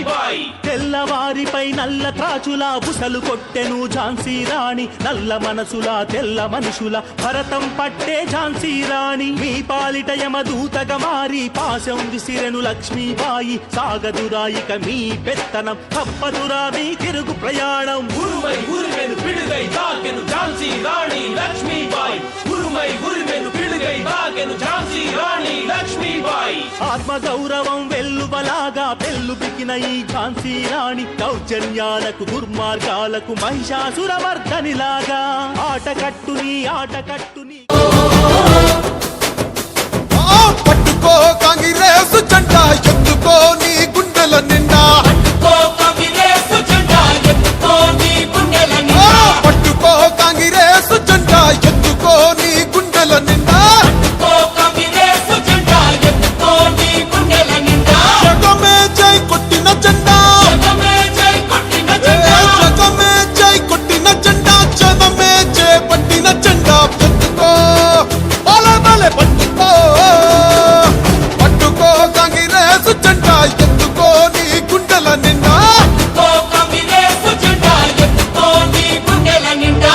లక్ష్మీబాయి. తెల్లవారిపై నల్ల త్రాచులా బుసలు కొట్టెను ఝాన్సీ రాణి, నల్ల మనసులా తెల్ల మనుషుల భరతం పట్టే ఝాన్సీ రాణి. మీ పాలిట యమదూతగా మారి పాశం విసిరెను లక్ష్మీబాయి, సాగదురాయిక మీ పెత్తనం తప్పదురా మీ తిరుగు ప్రయాణం. ఉరుమై ఉరిమెను పిడుగై తాకెను ఝాన్సీ రాణి లక్ష్మీబాయి, ఉరుమై ఉరిమెను పిడుగై తాకెను ఝాన్సీ రాణి లక్ష్మీబాయి. ఆత్మ గౌరవం వెల్లువలాగా పెళ్ళుబికిన ఈ ఝాన్సీ రాణి, దౌర్జన్యాలకు దుర్మార్గాలకు మహిషాసురమర్దనిలాగా ఆటకట్టుని ఆటకట్టుని. పట్టుకో కాంగ్రెస్ జెండా ఎత్తుకో నీ గుండెల నిండా, పట్టుకో కాంగ్రెస్ జెండా ఎత్తుకో నీ గుండెల నిండా, పట్టుకో కాంగ్రెస్ జెండా ఎత్తుకో నీ గుండెల నిండా, పట్టుకో కాంగ్రెస్ జెండా ఎత్తుకో నీ గుండెల నిండా. జగమే జై కొట్టిన జెండా, జగమే జై కొట్టిన జెండా, జగమే జై కొట్టిన జెండా, జనమే జై పట్టిన జెండా ఎత్తుకో బలే బలే పట్టుకో. పట్టుకో కాంగ్రెస్ జెండా ఎత్తుకో నీ గుండెల నిండా. పట్టుకో కాంగ్రెస్ జెండా ఎత్తుకో నీ గుండెల నిండా.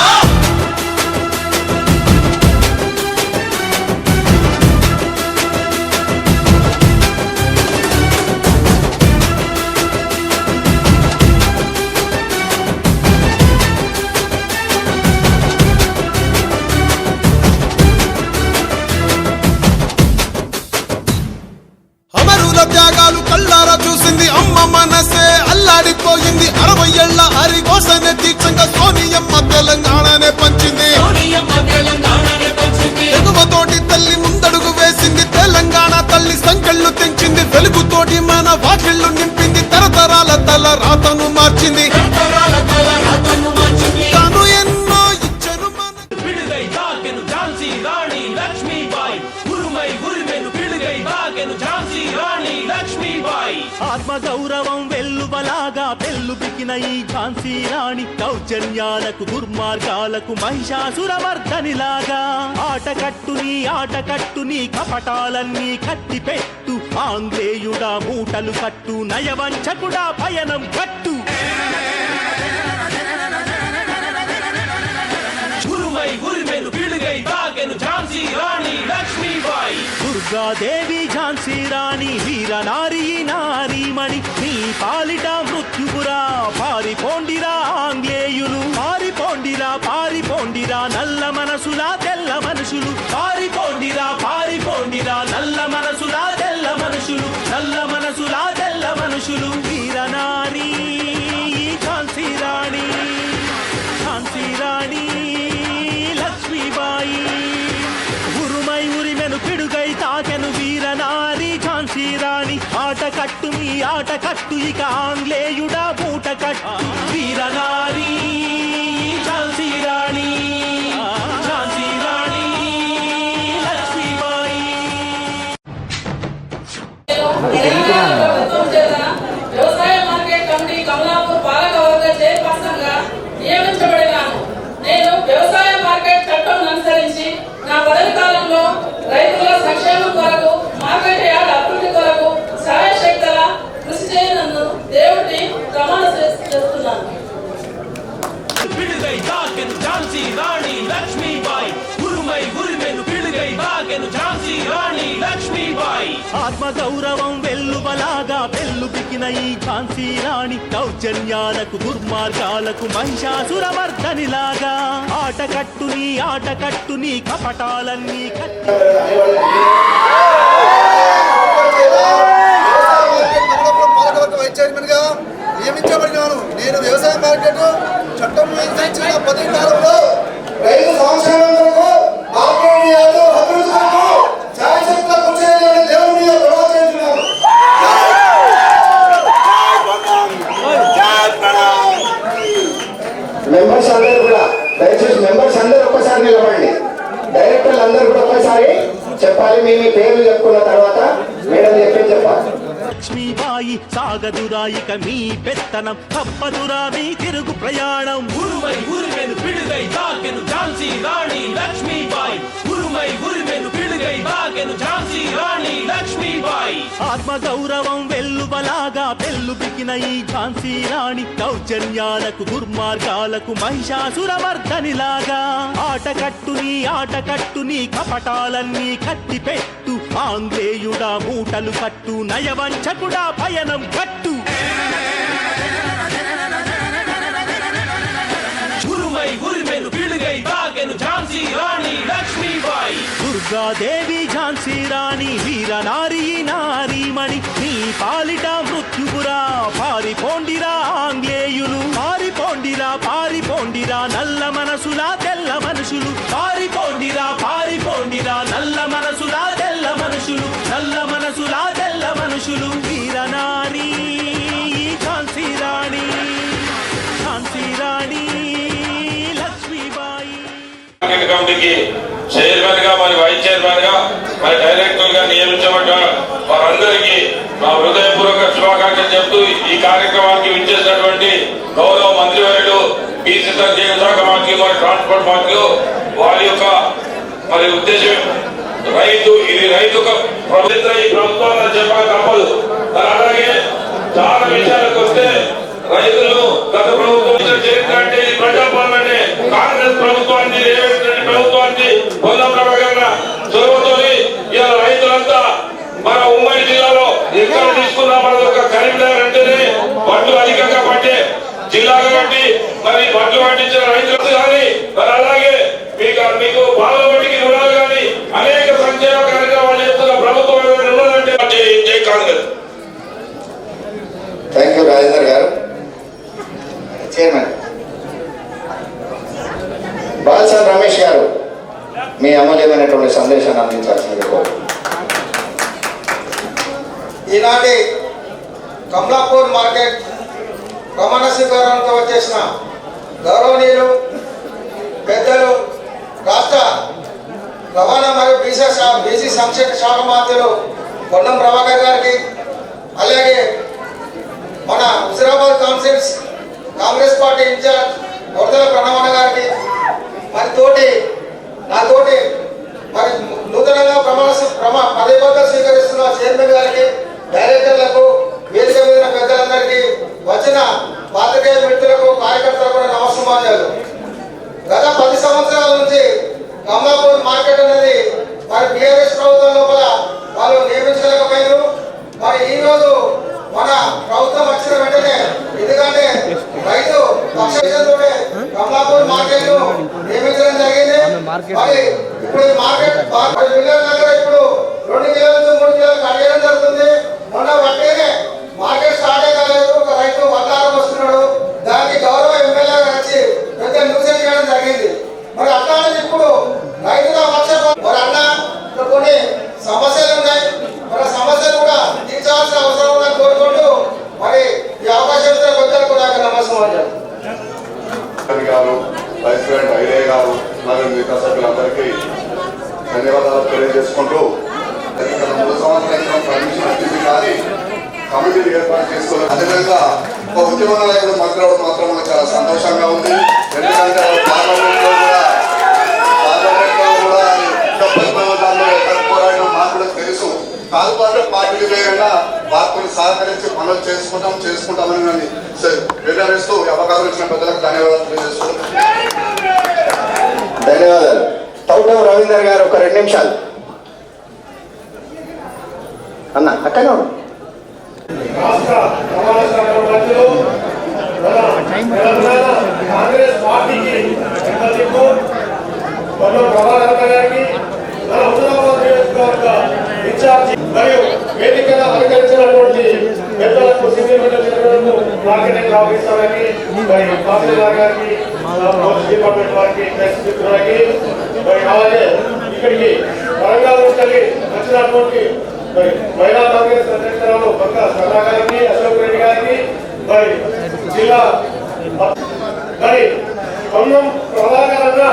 అమరుల త్యాగాలు కళ్ళారా చూసింది అమ్మ మనసే అల్లాడిపోయింది. 60 ఏళ్ల హరిఘోషనే దీక్షంగా సోనియమ్మ తెలంగాణనే పంచింది. సోనియమ్మ తెలంగాణనే పంచింది. ఎగువతోటి తల్లి ముందడుగు వేసింది, తెలంగాణ తల్లి సంకెళ్ళు తెంచింది. వెలుగుతోటి మన వాకిళ్ళు నింపింది, తరతరాల తల రాతను మార్చింది. తరతరాల తల రాతను మార్చింది. తాను ఎన్నో ఇచ్చెను మన పిడుగై తాకెను ఝాన్సీ రాణి లక్ష్మీబాయి, ఉరుమై ఉరిమెను పిడుగై తాకెను ఝాన్సీ రాణి లక్ష్మీబాయి. ఆత్మ గౌరవం వెల్లువలాగా పెళ్ళుబికిన ఈ ఝాన్సీ రాణి, దౌర్జన్యాలకు దుర్మార్గాలకు మహిషాసురమర్దనిలాగా ఆటకట్టుని ఆటకట్టుని కపటాలన్నీ కట్టి పెట్టు. ఆంగ్లేయుడా మూటలు కట్టు, నయవంచకుడా పయనం కట్టు. ఉరుమై ఉరిమెను పిడుగై తాకెను ఝాన్సీ రాణి లక్ష్మీబాయి. దుర్గాదేవి ఝాన్సీ రాణి, వీరనారీ నారీమణి, నీ పాలిట మృత్యుపురా. పారిపోండిరా ఆంగ్లేయులు, పారిపోండిరా పారిపోండిరా నల్ల మనసులా తెల్ల మనుషులు. పారిపోండిరా పారిపోండిరా నల్ల మనసులా తెల్ల మనుషులు, నల్ల మనసులా తెల్ల మనుషులు. వీరనారీ ఝాన్సీ రాణి, ఝాన్సీ రాణి లక్ష్మీబాయి, ఉరుమై ఉరిమెను పిడుగై తాకెను వీరనారి ఝాన్సీ రాణి. ఆటకట్టు మీ ఆటకట్టు, ఇక ఆంగ్లేయుడా మూట కట్టు. వీరనారి ఝాన్సీ రాణి, ఝాన్సీ రాణి లక్ష్మీబాయి. తెలంగాణ ప్రభుత్వం చేత వ్యవసాయ మార్కెట్ కమిటీ కమలాపూర్ పాలకవర్గ చైర్పర్సన్ గా నియమించబడినాను. నేను వ్యవసాయ మార్కెట్ చట్టం అనుసరించి నా పదవి కాలంలో రైతుల సంక్షేమం కొరకు, మార్కెట్ యార్డ్ అభివృద్ధి కొరకు శాయశక్తుల కృషి చేయనందు దేవుడిని ప్రమాణ చేస్తున్నాను. పిడుగై తాకెను ఝాన్సీ రాణి లక్ష్మీబాయి, ఉరుమై ఉరిమెను పిడుగై తాకెను ఝాన్సీ రాణి లక్ష్మీబాయి. ఆత్మ గౌరవం వెల్లువలాగా పెళ్ళుబికిన ఈ ఝాన్సీ రాణి, దౌర్జన్యాలకు దుర్మార్గాలకు మహిషాసురమర్దనిలాగా ఆటకట్టుని ఆటకట్టుని కపటాలన్నీ కట్టి. వైస్ చైర్మన్ గా నియమించబడినాను. నేను వ్యవసాయ మార్కెట్ చట్టం అనుసరించిన పదవి కాలంలో రైతు సంక్షేమం కొరకు, మార్కెట్ యార్డు అభివృద్ధి కొరకు శాయశక్తుల కృషి చేయాలని దేవుని మీద ప్రమాణం చేస్తున్నాను. మెంబర్స్ అందరూ కూడా దయచేసి మెంబర్స్ అందరూ ఒక్కసారి నిలబడండి. డైరెక్టర్లు అందరూ కూడా ఒక్కసారి చెప్పాలి. మీ పేర్లు చెప్పుకున్న తర్వాత మేడం చెప్పాలి. లక్ష్మీబాయి, సాగదురాయిక మీ పెత్తనం తప్పదురా మీ తిరుగు ప్రయాణం. ఉరుమై ఉరిమెను పిడుగై తాకెను ఝాన్సీ రాణి లక్ష్మీబాయి, ఉరుమై ఉరిమెను పిడుగై తాకెను ఝాన్సీ రాణి లక్ష్మీబాయి. ఆత్మ గౌరవం వెల్లువలాగా పెళ్ళుబికిన ఈ ఝాన్సీ రాణి దౌర్జన్యాలకు దుర్మార్గాలకు మహిషాసురమర్దనిలాగా ఆటకట్టుని కపటాలన్నీ కట్టి పెట్టు ఆంగ్లేయుడా మూటలు కట్టు నయవంచకుడా పయనం కట్టు ఉరిమెను పిడుగై తాకెను ఝాన్సీ రాణి లక్ష్మీబాయి దుర్గాదేవి ఝాన్సీ రాణి వీరనారీ నారీమణి నీ పాలిట మృత్యుపురా పారిపోండిరా ఆంగ్లేయులు పారిపోండిరా నల్ల మనసులా తెల్ల మనుషులు పారిపోండిరా నల్ల మనసులా తెల్ల మనుషులు వీరనారీ ఝాన్సీ రాణి లక్ష్మీబాయి కమిటీకి చైర్మన్ గా మరి వైస్ చైర్మన్ గా మరి డైరెక్టర్ గా నియమించబడ్డ వారందరికీ మా హృదయపూర్వక శుభాకాంక్షలు చెప్తూ ఈ కార్యక్రమానికి విచ్చేసినటువంటి గౌరవ మంత్రివర్యులు బీసీ సంక్షేమ శాఖ మంత్రి మరి ట్రాన్స్పోర్ట్ మంత్రులు వారి యొక్క మరి ఉద్దేశం రైతు ప్రభుత్వాన్ని చెప్పక తప్పదు. అలాగే చాలా విషయాలకు వస్తే రైతులు గత ప్రభుత్వం చరిత్ర అంటే ప్రజాపాలన కాంగ్రెస్ ప్రభుత్వాన్ని రేవంత్ రెడ్డి ప్రభుత్వాన్ని పొందడం ప్రకారంగా చొరవతో ఇలా రైతులంతా మన ఉమ్మడి జిల్లాలో ఎక్కడ తీసుకున్నా మన ఒక కరీంనగర్ అంటేనే వడ్లు అధికంగా పట్టే జిల్లా కాబట్టి మరి వడ్లు పండించిన రైతులకు కానీ మరి అలాగే మీకు బాలబడికి రుణాలు కానీ అనేక సంక్షేమ కార్యక్రమాలు చేస్తున్న ప్రభుత్వం రుణాలంటే జై కాంగ్రెస్. థ్యాంక్ యూ రాజేందర్ గారు. చైర్మన్ బాల్సాన్ రమేష్ గారు మీ అమూల్యమైనటువంటి సందేశాన్ని అందించాల్సింది. ఈనాటి కమలాపూర్ మార్కెట్ ప్రమాణ స్వీకారంతో వచ్చేసిన గౌరవనీయులు పెద్దలు రాష్ట్ర రవాణా మరియు బీసీ సంక్షేమ శాఖ మంత్రులు పొన్నం ప్రభాకర్ గారికి, అలాగే మన Huzurabad councils Congress party in charge వరదల ప్రణవణ గారికి, నాతోటి మరి నూతనంగా పదవిపత్రం స్వీకరిస్తున్న చైర్మన్ గారికి, డైరెక్టర్లకు, వేదిక మీద పెద్దలందరికీ, వచ్చిన పాత్రికేయ మిత్రులకు, కార్యకర్తలకు నమస్కారాలు. గత 10 సంవత్సరాల నుంచి కమలాపూర్ మార్కెట్ అనేది మరి టీఆర్ఎస్ ప్రభుత్వం లోపల వాళ్ళు నియమించలేకపోయారు. మరి ఈ రోజు మన ప్రభుత్వం వచ్చిన వెంటనే, ఎందుకంటే రైతు పక్షంతోనే కమలాపూర్ మార్కెట్ ను నియమించడం జరిగింది. మరి ఇప్పుడు ఈ మార్కెట్ విలేజ్ దగ్గర ఇప్పుడు 2 కిలోల నుంచి 3 కిలోలు కడిగడం జరుగుతుంది. మొన్న వట్టేనే మార్కెట్ స్టార్ట్ కాలేదు, ఒక రైతు వడ్లారం వస్తున్నాడు, దానికి గౌరవ ఎమ్మెల్యే వచ్చి పెద్ద న్యూసెన్స్ చేయడం జరిగింది. మరి అట్లాంటి ఇప్పుడు రైతుల పక్షం మరి అన్న కొన్ని సమస్యలు ఉన్నాయి, మన సమస్యలు కూడా తీర్చాల్సిన అవసరం ఉందని కోరుకుంటూ మరి ఈ అవకాశం ఇచ్చిన పెద్దలకు నాకు నమస్కారం. వైస్ ప్రెసిడెంట్ ఐలయ్య గారు మరియు మిగతా సభ్యులందరికీ ధన్యవాదాలు తెలియజేసుకుంటూ 3 సంవత్సరాల పర్మిషన్ వచ్చింది కానీ కమిటీలు ఏర్పాటు చేసుకోవాలి. అదేవిధంగా ఒక ఉద్యమ నాయకుడు మంత్రి అవడం మాత్రం మనకు చాలా సంతోషంగా ఉంది. ఎందుకంటే పార్లమెంట్లో కూడా ఎక్కడ పోరాడినా మాకు కూడా తెలుసు. కాల్పాటు పార్టీలు వేరైనా వారితో సహకరించి పనులు చేసుకుంటామని వివరిస్తూ అవకాశం ఇచ్చిన పెద్దలకు ధన్యవాదాలు తెలియజేస్తున్నాం. ధన్యవాదాలు. తౌటం రవీందర్ గారు ఒక 2 నిమిషాలు అన్న అక్కడే రాష్ట్ర రవాణా శాఖ మంత్రులు కాంగ్రెస్ పార్టీకి ప్రభాకర్ గారికి, హుజరాబాద్ నియోజకవర్గ ఇన్ఛార్జి మరియు వేదికగా అలంకరించినటువంటి పెద్దలకు, సీనియర్ మిత్రులకు, మార్కెటింగ్ ఆఫీసర్ గారికి, తహసీల్దార్ గారికి, పోలీస్ డిపార్ట్మెంట్ వారికి, ప్రెస్ మిత్రులకి, అలాగే ఇక్కడికి వరంగల్ నుంచి వచ్చినటువంటి మహిళా కాంగ్రెస్ అధ్యక్షురాలు పక్క సన్నా గారికి, అశోక్ రెడ్డి గారికి, మరి జిల్లా మరి పొన్నం ప్రభాకర్ అన్న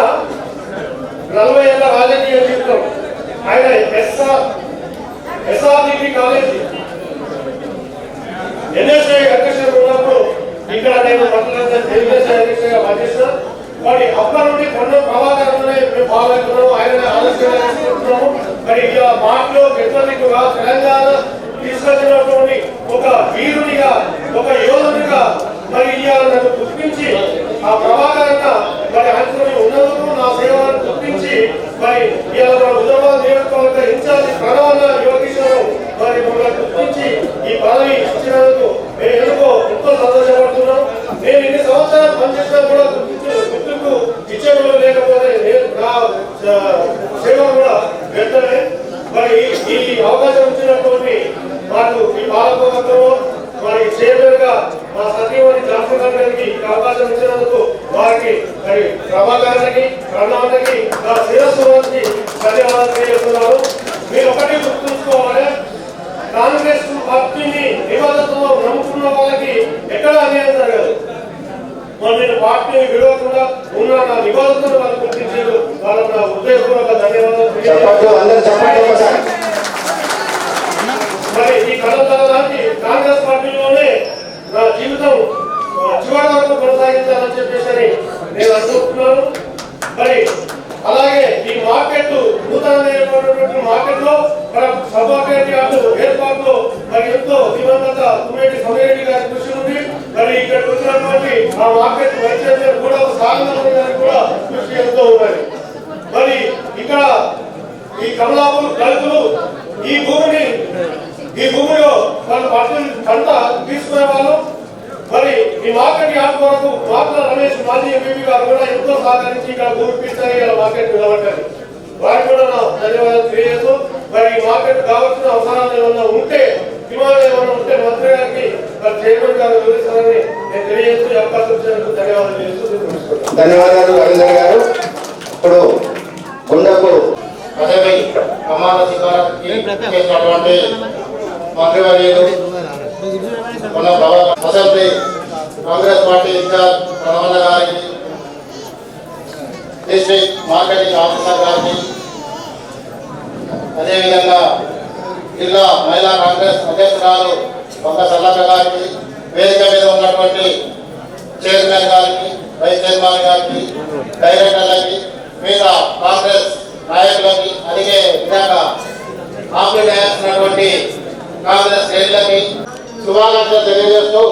40 ఏళ్ల రాజకీయ జీవితం. ఆయన ఎస్ఆర్డిపి కాలేజీ ఎన్ఎస్ఐ అధ్యక్షుడు ఉన్నప్పుడు ఇక్కడ నేను అధ్యక్షుడిగా పనిచేసిన. మరి అప్పటి నుండి పొన్నం ప్రభాకర్ మేము బాగున్నాము, ఆయన ఆలోచన చేసుకుంటున్నాము. మరి ఇలా మాటలో పెద్దగా తెలంగాణ హుజరాబాద్ నియోజకవర్గ ఇన్ఛార్జి ప్రణవన్న యోగేశ్వరం మరి మమ్మల్ని గుర్తించి ఈ పదవి ఇచ్చినందుకు మేము ఎంతో సంతోషపడుతున్నాం. నేను ఇన్ని సంవత్సరాలు పనిచేసినా కూడా గుర్తుకు ఇచ్చేవాళ్ళు లేకపోతే నా సేవలు కూడా వెంటనే మరి ఈ అవకాశం ఇచ్చినటువంటి మాకు ఈ పాలకవర్గంలో మరి చైర్మన్ గా మా సతీమణి జాన్సన్ గారికి అవకాశం ఇచ్చినందుకు వారికి మరి ప్రభాకర్కి ప్రణానికి నా శిరస్సు నుంచి ధన్యవాదాలు తెలియజేస్తున్నాను. మీరు ఒకటి గుర్తుంచుకోవాలి, కాంగ్రెస్ పార్టీని నిబంధనతో నమ్ముకున్న వాళ్ళకి ఎక్కడ అన్యాయం జరగదు. మరి నేను పార్టీని విడవకుండా ఉన్న నా నిబంధనను వాళ్ళు గుర్తించారు. వాళ్ళకు నా హృదయపూర్వక ధన్యవాదాలు. మరి ఈ కళానికి కాంగ్రెస్ పార్టీలోనే నా జీవితం చివరి వరకు కొనసాగించాలని చెప్పేసి నేను అనుకుంటున్నాను. మరి అలాగే ఈ మార్కెట్ నూతనమైనటువంటి మార్కెట్ లో మన సభాపతి ఏర్పాటులో మరి ఎంతో దివంగత తుమ్మేటి సమరెడ్డి గారి కృషి ఉంది. మరి ఇక్కడ వచ్చినటువంటి ఆ మార్కెట్ వైద్య కూడా సాగనాథ్ గారికి కూడా కృషి ఎంతో ఉన్నది. మరి ఇక్కడ ఈ కమలాపూర్ దళితులు ఈ భూమిలో వాళ్ళు పంట తీసుకునే వాళ్ళు. మరి ఈ మార్కెట్ యాప్ కొరకు మాటల రమేష్ మాజీ ఎంపీ గారు కూడా ఎంతో సహకరించి ఇక్కడ భూమి పిస్తాయి ఇలా మార్కెట్ నిలబడ్డారు. వారికి కూడా నా ధన్యవాదాలు తెలియజేస్తూ మరి ఈ మార్కెట్ కావాల్సిన అవసరాలు ఏమన్నా ఉంటే డిమాండ్ ఏమన్నా ఉంటే మంత్రి గారికి మరి చైర్మన్ గారు వివరిస్తారని నేను తెలియజేస్తూ అవకాశం ఇచ్చినందుకు ధన్యవాదాలు తెలియజేస్తూ ధన్యవాదాలు రవీంద్ర గారు. ఇప్పుడు గుండపు పదవి ప్రమాణ స్వీకారం చేసినటువంటి మంత్రివర్యులు అసెంబ్లీ కాంగ్రెస్ పార్టీ ఇన్ఛార్జ్ ప్రణవన్న గారికి, డిస్ట్రిక్ట్ మార్కెటింగ్ ఆఫీసర్ గారికి, అదేవిధంగా జిల్లా మహిళా కాంగ్రెస్ అధ్యక్షురాలు ఒక సల్లక్క గారికి, వేదిక మీద ఉన్నటువంటి చైర్మన్ గారికి, వైస్ చైర్మన్ గారికి, డైరెక్టర్లకి, మిగతా కాంగ్రెస్ నాయకులకి, అడిగే విధంగా ఆపరేట్ చేస్తున్నటువంటి కాంగ్రెస్ శ్రేణులకి శుభాకాంక్షలు తెలియజేస్తూ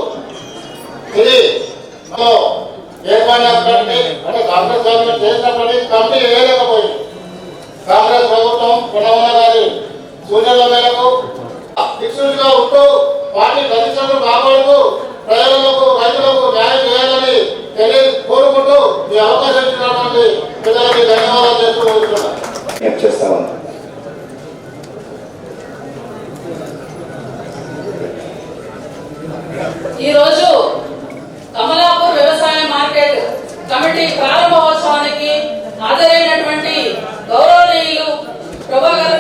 ఇది ఏర్పడినప్పటికీ అంటే కాంగ్రెస్ గవర్నమెంట్ చేసినప్పటికీ కమిటీ వేయలేకపోయింది. కాంగ్రెస్ ప్రభుత్వం ప్రణవన్న గారి సూచనల మేరకు శిక్షుడిగా ఉంటూ పార్టీ ప్రతిష్టను కాపాడుతూ ప్రజలకు రైతులకు న్యాయం చేయాలని కోరుకుంటూ ఈ అవకాశం ఇచ్చినటువంటి ప్రజలకి ధన్యవాదాలు చేస్తున్నాను. ఈ రోజు కమలాపూర్ వ్యవసాయ మార్కెట్ కమిటీ ప్రారంభోత్సవానికి హాజరైనటువంటి గౌరవనీయులు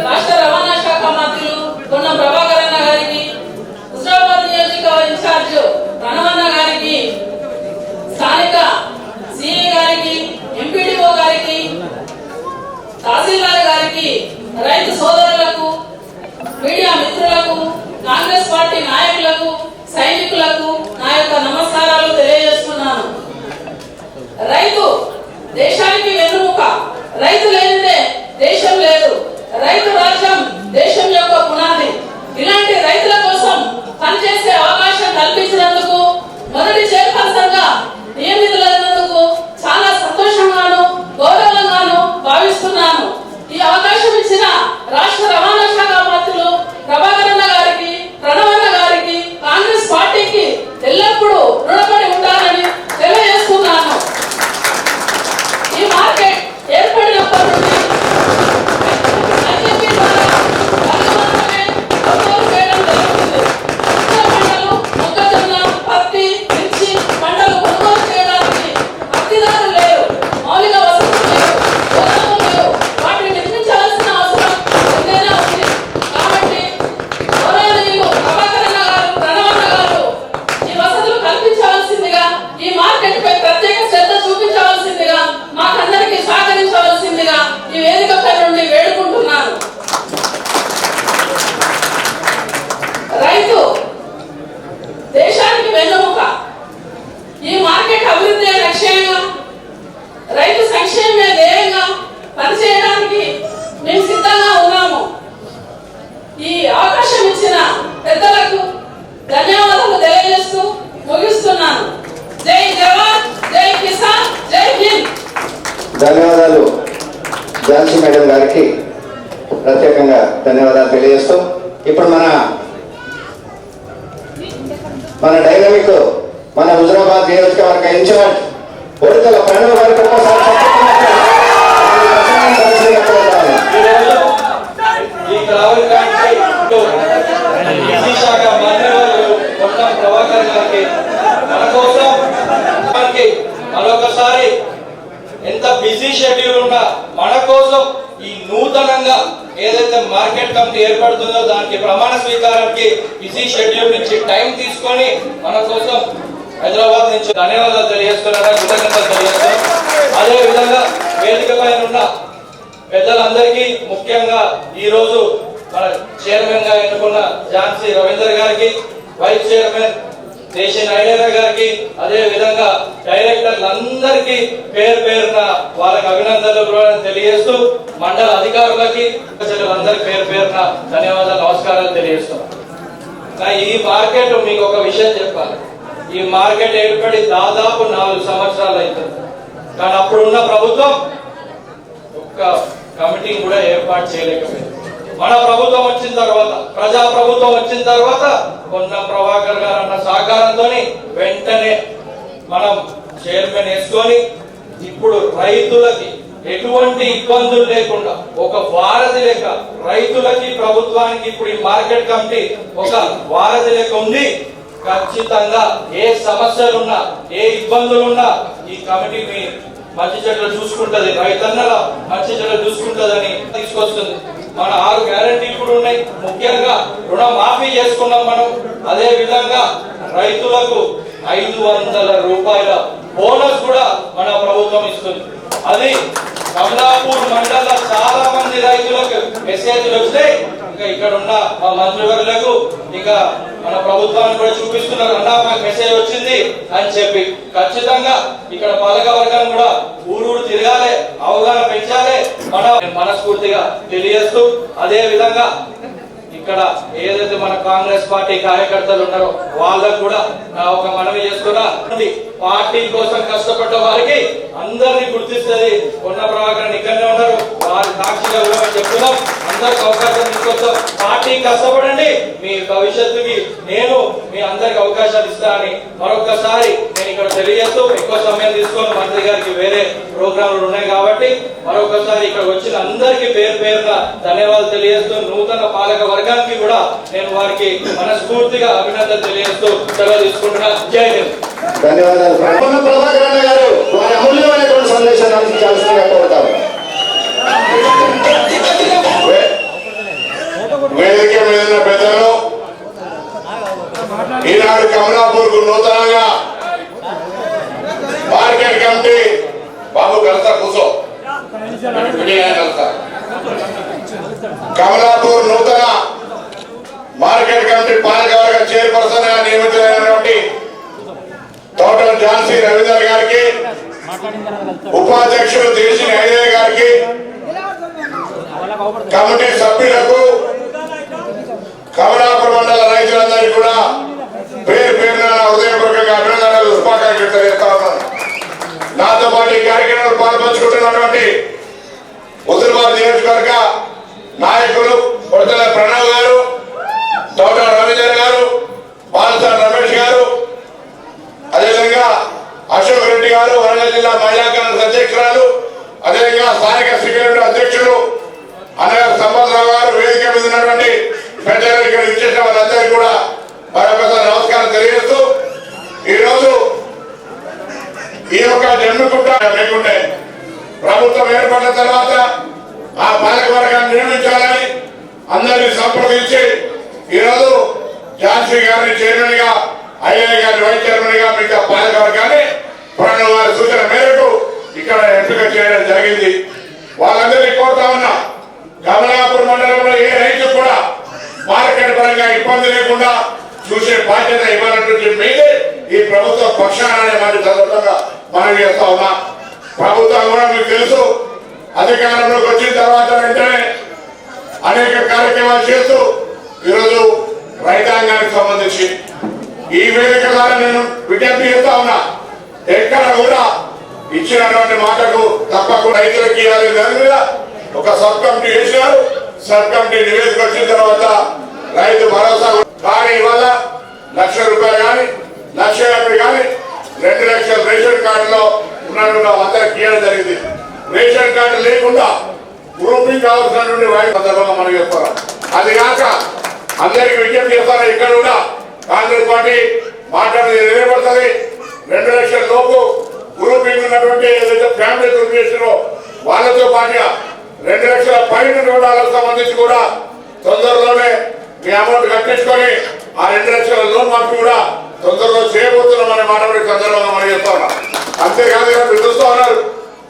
రాష్ట్ర రవాణా శాఖ మంత్రులు కొన్న ప్రభాకర్ అన్న గారికి, హుజరాబాద్ నియోజకవర్గ ఇన్ఛార్జ్ ప్రణవన్న గారికి, స్థానిక సిఐ గారికి, ఎంపీడీఓ గారికి, తహసీల్దార్ గారికి, రైతు సోదరులకు, మీడియా మిత్రులకు, కాంగ్రెస్ పార్టీ నాయకులకు, సైనికులకు నా యొక్క నమస్కారాలు తెలియజేస్తున్నాను. రైతు దేశానికి వెన్నుముక. రైతు లేనిదే దేశం లేదు. రైతు రాజ్యం దేశం యొక్క పునాది. ఇలాంటి రైతుల కోసం పనిచేసే అవకాశం కల్పించినందుకు, మొదటి చైర్పర్సన్ గా నియమితులైనందుకు చాలా సంతోషంగాను గౌరవంగాను భావిస్తున్నాను. ఈ అవకాశం ఇచ్చిన రాష్ట్ర రవాణా శాఖ మంత్రులు ప్రభాకర్ అన్న గారికి, ప్రణవన్న గారికి, కాంగ్రెస్ పార్టీకి ఎల్లప్పుడూ రుణపడి ఉండాలని తెలియజేస్తున్నాను. ఈ మార్కెట్ ఏర్పడినప్పటి నుండి ఐఎంపీ ద్వారా మాత్రమే కొనుగోలు చేయడం జరుగుతుంది. ఇతర పంటలు మొక్కజొన్న, పత్తి, మిర్చి పంటలు కొనుగోలు చేయడానికి అతిదారులు లేరు, మౌలిక వసతులు లేవు, గోదాములు లేవు. వాటిని నిర్మించాల్సిన అవసరం ఎంతైనా ఉంది. కాబట్టి గౌరవనీయులు ప్రభాకర్ అన్న గారు, ప్రణవన్న గారు ఈ వసతులు కల్పించవలసిందిగా, ఈ మార్కెట్ పై ప్రత్యేక శ్రద్ధ చూపించవలసిందిగా, మాకందరికి సహకరించవలసిందిగా ఈ వేదికపై నుండి వేడుకుంటున్నాను. రైతు దేశానికి వెన్నుముక. ఈ మార్కెట్ అభివృద్ధి లక్ష్యంగా, రైతు సంక్షేమమే ధ్యేయంగా పనిచేయడానికి మేము సిద్ధంగా ఉన్నాము. ఈ అవకాశం ఇచ్చిన పెద్దలకు ధన్యవాదాలు తెలియజేస్తూ ముగిస్తున్నాను. జై జవాన్, జై కిసాన్, జై హింద్. ధన్యవాదాలు ఝాన్సీ మేడం గారికి. ధన్యవాదాలు తెలియజేస్తూ ఇప్పుడు మన డైనమిక్ మన హుజరాబాద్ నియోజకవర్గ ఇన్ఛార్జ్ ఉడతల ప్రణవ్ గారికి ఒక్కసారి ఈ ట్రావెల్ శాఖ మంత్రివర్యులు మొత్తం ప్రభాకర్ గారికి మన కోసం మరొకసారి ఎంత బిజీ షెడ్యూల్ ఉన్నా మన కోసం ఈ నూతనంగా ఏదైతే మార్కెట్ కమిటీ ఏర్పడుతుందో దానికి ప్రమాణ స్వీకారానికి బిజీ షెడ్యూల్ నుంచి టైం తీసుకొని మన కోసం హైదరాబాద్ నుంచి ధన్యవాదాలు తెలియజేస్తున్నారా, కృతజ్ఞతలు తెలియజేస్తున్నాం. అదే విధంగా వేదిక పైన ఉన్న పెద్దలందరికీ, ముఖ్యంగా ఈ రోజు మన చైర్మన్ గా ఎన్నుకున్న ఝాన్సీ రవీందర్ గారికి, వైస్ చైర్మన్ దేశీ నాయుడు గారికి, అదే విధంగా డైరెక్టర్లందరికీ పేరు పేరున వాళ్ళకి అభినందనలు కూడా తెలియజేస్తూ, మండల అధికారులకి అందరికి పేరు పేరున ధన్యవాదాలు నమస్కారాలు తెలియజేస్తున్నాం. ఈ మార్కెట్ మీకు ఒక విషయం చెప్పాలి. ఈ మార్కెట్ ఏర్పడి దాదాపు 4 సంవత్సరాలు అవుతుంది. కానీ అప్పుడున్న ప్రభుత్వం ఒక్క కమిటీ కూడా ఏర్పాటు చేయలేకపోయింది. మన ప్రభుత్వం వచ్చిన తర్వాత, ప్రజా ప్రభుత్వం వచ్చిన తర్వాత పొన్నం ప్రభాకర్ గారు అన్న సహకారంతో వెంటనే మనం చైర్మన్ వేసుకొని ఇప్పుడు రైతులకి ఎటువంటి ఇబ్బందులు లేకుండా ఒక వారధి లెక్క రైతులకి ప్రభుత్వానికి ఇప్పుడు ఈ మార్కెట్ కమిటీ ఒక వారధి లెక్క ఉంది. ఖచ్చితంగా ఏ సమస్యలున్నా ఏ ఇబ్బందులున్నా ఈ కమిటీ మీ మంచి చెట్లు చూసుకుంటది, రైతన్నల మంచి చెట్లు చూసుకుంటదని తీసుకొస్తుంది. మన 6 గ్యారంటీలు కూడా ఉన్నాయి. ముఖ్యంగా రుణమాఫీ చేసుకున్నాం మనం. అదే విధంగా రైతులకు 500 రూపాయల బోనస్ కూడా మన ప్రభుత్వం ఇస్తుంది. అది కమలాపూర్ మండల చాలా మంది రైతులకు మెసేజ్లు వస్తాయి. ఇంకా ఇక్కడ ఉన్న మా మంత్రివర్యులకు ఇంకా మన ప్రభుత్వాన్ని కూడా చూపిస్తున్నారు, అన్నా మాకు మెసేజ్ వచ్చింది అని చెప్పి. ఖచ్చితంగా ఇక్కడ పాలక వర్గాన్ని కూడా ఊరూరు తిరగాలి, అవగాహన పెంచాలి మనస్ఫూర్తిగా తెలియజేస్తూ, అదే విధంగా ఇక్కడ ఏదైతే మన కాంగ్రెస్ పార్టీ కార్యకర్తలు ఉన్నారో వాళ్ళకు కూడా నా ఒక మనవి చేస్తున్నా, పార్టీ కోసం కష్టపడ్డ వారికి అందరినీ గుర్తిస్తుంది. కొన్న ప్రభాకర్ ఇక్కడనే ఉన్నారు, వారి సాక్షిగా కూడా చెప్తున్నాం, అందరికి అవకాశం తీసుకొస్తాం. పార్టీ కష్టపడండి, మీ భవిష్యత్తుకి నేను మీ అందరికి అవకాశాలు ఇస్తానని మరొకసారి నేను ఇక్కడ తెలియజేస్తూ, ఎక్కువ సమయం తీసుకొని మంత్రి గారికి వేరే ప్రోగ్రాంలు ఉన్నాయి కాబట్టి మరొకసారి ఇక్కడ వచ్చిన అందరికీ పేరు పేరున ధన్యవాదాలు తెలియజేస్తూ, నూతన పాలక వర్గానికి కూడా నేను వారికి మనస్ఫూర్తిగా అభినందనలు తెలియజేస్తూ సెలవు తీసుకుంటున్నా. జై హింద్. ధన్యవాదాలు. ప్రభాకర్ అన్న గారు వారి అమూల్యమైనటువంటి సందేశాన్ని అందించాల్సిందిగా కోరుతారు. వేదిక మీద ఉన్న పెద్దలు, ఈనాడు కమలాపూర్ కు నూతనంగా మార్కెట్ కమిటీ బాబు కలుస్తా కూర్చో కమలాపూర్ నూతన మార్కెట్ కమిటీ పాలకవర్గ చైర్పర్సన్ గా నియమితులైనటువంటి తోటల ఝాన్సీ రవీందర్ గారికి, ఉపాధ్యక్షుడు దేశీ నాయుడు గారికి, కమిటీ సభ్యులకు, కమలాపూర్ మండల రైతులందరికీ కూడా పేరు పేరున హృదయపూర్వకంగా అభినందనలు, శుభాకాంక్షలు తెలియజేస్తా ఉన్నాను. నాతో పాటు ఈ కార్యక్రమంలో పాల్పంచుకుంటున్నటువంటి హుజూరాబాద్ నియోజకవర్గ నాయకులు ఉడతల ప్రణవ్ గారు, తోటల రవీందర్ గారు, బాలసాని రమేష్ గారు, అదేవిధంగా అశోక్ రెడ్డి గారు, వరంగల్ జిల్లా మహిళా కాంగ్రెస్ అధ్యక్షురాలు, అదేవిధంగా స్థానిక సెక్రటరీ అధ్యక్షులు అన్నగారు సంపత్రావు గారు, వేదిక మీద ఉన్నటువంటి పెద్దలు, ఇక్కడ ఇచ్చేసిన వాళ్ళందరికీ కూడా మరొకసారి నమస్కారం తెలియజేస్తూ, ఈరోజు ఈ యొక్క జన్మకుంట లేకుంటే ప్రభుత్వం ఏర్పడిన తర్వాత ఆ పాలక వర్గాన్ని నిర్మించాలని అందరినీ సంప్రదించి ఈరోజు ఝాన్సీ గారిని చైర్మన్ గా, ఐఏ గారిని వైస్ చైర్మన్ గా మిగతా పాలక వర్గాన్ని ప్రణవ్ గారి సూచన మేరకు ఇక్కడ ఎంపిక చేయడం జరిగింది. వాళ్ళందరినీ కోరుతా ఉన్నా, కమలాపూర్ మండలంలో ఏ రైతు కూడా మార్కెట్ పరంగా ఇబ్బంది లేకుండా చూసే బాధ్యత ఇవ్వాలంటే మీదే ఈ ప్రభుత్వ పక్షాన్ని మరి సందర్భంగా మనం చేస్తా ఉన్నా. ప్రభుత్వం కూడా మీకు తెలుసు, అధికారంలోకి వచ్చిన తర్వాత వెంటనే అనేక కార్యక్రమాలు చేస్తూ ఈరోజు రైతాంగానికి సంబంధించి ఈ వేదిక ద్వారా నేను విజ్ఞప్తి చేస్తా ఉన్నా, ఎక్కడ కూడా ఇచ్చినటువంటి మాటకు తప్పకుండా రైతులకు ఇవ్వాలి. దాని మీద ఒక సబ్ కమిటీ వేసినారు, సబ్ కమిటీ నివేదిక వచ్చిన తర్వాత రైతు భరోసా కానీ ఇవాళ ₹1,00,000 కానీ ₹1,50,000 కానీ 2 లక్షల రేషన్ కార్డులో ఉన్నటువంటి అందరికి ఇవ్వడం జరిగింది. రేషన్ కార్డు లేకుండా గ్రూపింగ్ కావాల్సినటువంటి వాయిస్ సందర్భంగా మనం చెప్తాం. అది కాక అందరికి విజ్ఞప్తి చేస్తారా, ఇక్కడ కూడా కాంగ్రెస్ పార్టీ మాట్లాడేది నిలబడుతుంది. 2 లక్షల లోపు గ్రూపింగ్ ఉన్నటువంటి ఏదైతే ఫ్యామిలీ గ్రూప్ చేసినో వాళ్ళతో పాటుగా 2 లక్షల పైన వాళ్ళకి సంబంధించి కూడా తొందరలోనే మీ అమౌంట్ కట్టించుకొని ఆ 2 లక్షల లోన్ మాఫీ కూడా తొందరలో చేయబోతున్నామనే మాట సందర్భంగా మనం చెప్తా ఉన్నాం. అంతేకాదు మీరు చూస్తూ ఉన్నారు,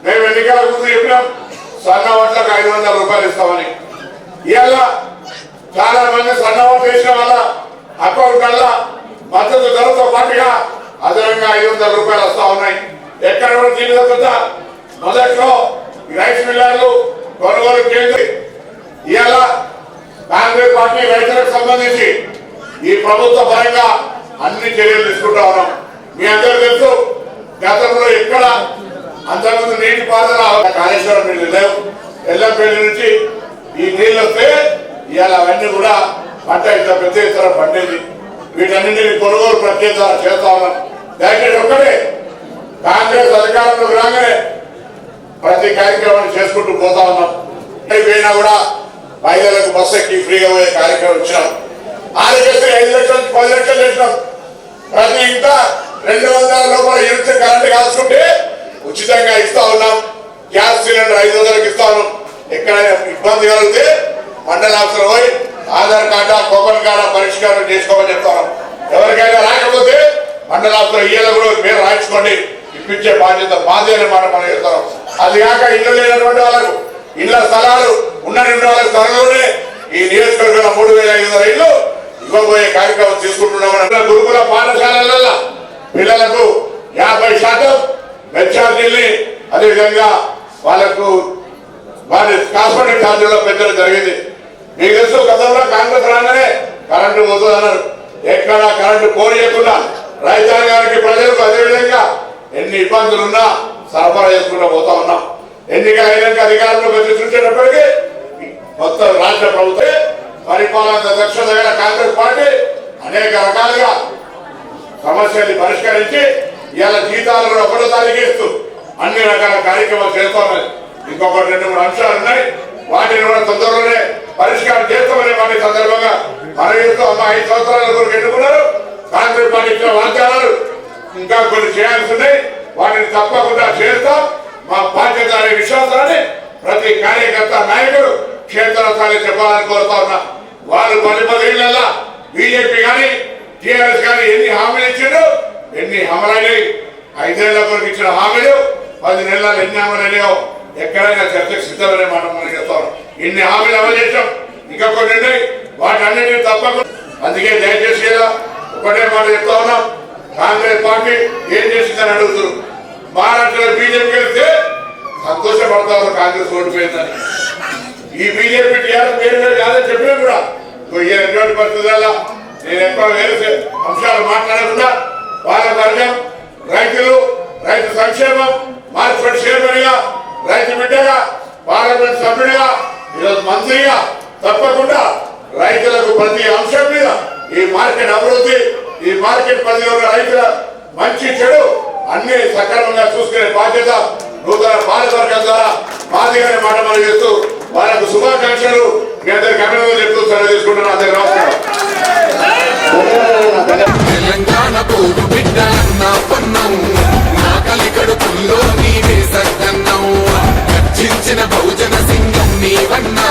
మేము ఎన్నికల ముందు చెప్పినాం సన్న వడ్లకు ₹500 ఇస్తామని. ఇవాళ చాలా మంది సన్న వడ్లు వేసిన వాళ్ళ అకౌంట్ వల్ల మద్దతు ధరతో పాటుగా అదనంగా ₹500 వస్తా ఉన్నాయి. ఎక్కడ కూడా జీవిత మొదట్లో రైస్ మిల్లర్లు కొనుగోలు కేంద్రం ఇవాళ కాంగ్రెస్ పార్టీ రైతులకు సంబంధించి ఈ ప్రభుత్వ పరంగా అన్ని చర్యలు తీసుకుంటా ఉన్నాం. మీ అందరూ తెలుసు, గతంలో ఎక్కడ అంతకుముందు నీటి పారుదల కాళేశ్వరం నీళ్లు లేవు. ఎల్లంపల్లి నుంచి ఈ నీళ్ళు వస్తే ఇవాళ అవన్నీ కూడా పంట ఇంత పెద్ద ఎత్తున పండేది. వీటన్నింటినీ కొనుగోలు ప్రత్యేక చేస్తా ఉన్నాం. దయచేసి ఒక్కటే కాంగ్రెస్ అధికారంలోకి రాగానే ప్రతి కార్యక్రమాన్ని చేసుకుంటూ పోతా ఉన్నాం. పోయినా కూడా మహిళలకు బస్సు ఎక్కి ఫ్రీగా పోయే కార్యక్రమం ఇచ్చినాం. ఆరోగ్యశ్రీ 5 లక్షల నుంచి 10 లక్షలు చేసినాం. ప్రతి ఇంట 200 రూపాయల యూనిట్ కరెంట్ కాల్చుకుంటే ఉచితంగా ఇస్తా ఉన్నాం. గ్యాస్ సిలిండర్ 500కి ఇస్తా ఉన్నాం. ఎక్కడైనా ఇబ్బంది కలిగితే మండల ఆఫీసులో పోయి ఆధార్ కార్డా కూపన్ కార్డా పరిష్కారం చేసుకోమని చెప్తాం. ఎవరికైనా రాకపోతే మండల ఆఫీసులో ఇయ్యాల కూడా పేరు రాయించుకోండి, ఇప్పించే బాధ్యత మాదే అనే మాట మనం చెప్తాం. అది కాక ఇల్లు లేనటువంటి వాళ్ళకు ఇళ్ల స్థలాలు ఉన్నటువంటి వాళ్ళకి త్వరలోనే ఈ నియోజకవర్గంలో 3,500 ఇల్లు ఇవ్వబోయే కార్యక్రమం తీసుకుంటున్నామని. గురుకుల పాఠశాలలలో పిల్లలకు 50% మెచ్చార్జీల్ని అదేవిధంగా వాళ్ళకు వారి కాస్మెటిక్ ఛార్జీలో పెంచడం జరిగింది. మీకు తెలుసు, గతంలో కాంగ్రెస్ రాగానే కరెంటు పోతుందన్నారు. ఎక్కడ కరెంటు పోనీయకుండా రైతాంగానికి ప్రజలకు అదేవిధంగా ఎన్ని ఇబ్బందులున్నా సరఫరా చేసుకుంటూ పోతా ఉన్నాం. ఎన్నికలు అయినాక అధికారంలోకి వచ్చి చూసేటప్పటికీ మొత్తం రాష్ట్ర ప్రభుత్వం పరిపాలన దక్షతగా కాంగ్రెస్ పార్టీ అనేక రకాలుగా సమస్యల్ని పరిష్కరించి ఇవాళ జీతాలు కూడా 1వ తారీఖు ఇస్తూ అన్ని రకాల కార్యక్రమాలు చేస్తామని. ఇంకొకటి 2-3 అంశాలు ఉన్నాయి, వాటిని కూడా తొందరలోనే పరిష్కారం చేస్తామని వాటి సందర్భంగా మనతో 5 సంవత్సరాల వరకు ఎన్నుకున్నారు. కాంగ్రెస్ పార్టీ ఇచ్చిన వాగ్దానాలు ఇంకా కొన్ని చేయాల్సి ఉన్నాయి, వాటిని తప్పకుండా చేస్తాం. మా బాధ్యత అనే విశ్వాసాన్ని ప్రతి కార్యకర్త నాయకుడు క్షేత్రస్థాయి చెప్పాలని కోరుతా ఉన్నా. వాళ్ళు 10 ఏళ్లలో బీజేపీ కానీ టీఆర్ఎస్ కానీ ఎన్ని హామీలు ఇచ్చిండ్రు, ఎన్ని అమలైనవి, 5 ఏళ్ల వరకు ఇచ్చిన హామీలు 10 నెలల్లో ఎన్ని అమలైనాయో ఎక్కడైనా చర్చకు సిద్ధమనే మాట మనం చెప్తాం. ఇన్ని హామీలు అమలు చేసాం, ఇంకా కొన్ని ఉన్నాయి, వాటన్నిటిని తప్పకుండా. అందుకే దయచేసి ఒకటే మాట చెప్తా ఉన్నాం, కాంగ్రెస్ పార్టీ ఏం చేసిందని అడుగుతున్నారు. మహారాష్ట్రలో బీజేపీ గెలిస్తే సంతోషపడతారు కాంగ్రెస్ ఓడిపోయిందని. ఈ బీజేపీ టీఆర్ఎస్ పేరు కాదని చెప్పినా కూడా ఎటువంటి పరిస్థితుల్లో నేను ఎక్కువ వేరే అంశాలు మాట్లాడకుండా వాళ్ళ వర్గం రైతులు, రైతు సంక్షేమం, మార్కెట్ చైర్మన్ గా, రైతు బిడ్డగా, పార్లమెంట్ సభ్యుడిగా, ఈరోజు మంత్రిగా తప్పకుండా రైతులకు ప్రతి అంశం మీద ఈ మార్కెట్ అభివృద్ధి, ఈ మార్కెట్ పరిధిలో ఉన్న రైతుల మంచి చెడు అన్ని సక్రమంగా చూసుకునే బాధ్యత నూతన పాలకవర్గం ద్వారా మాదిగానే మాట మనం చేస్తూ వాళ్ళకు శుభాకాంక్షలు మీ అందరికి అభినందనలు చెప్తూ సెలవు తీసుకుంటున్నాను. అందరికీ నమస్కారం. తెలంగాణ పోరు బిడ్డలన్న పన్నం నా కలికడుపుల్లో నీవే సద్దన్నం గర్జించిన బహుజన సింగం నీవన్నా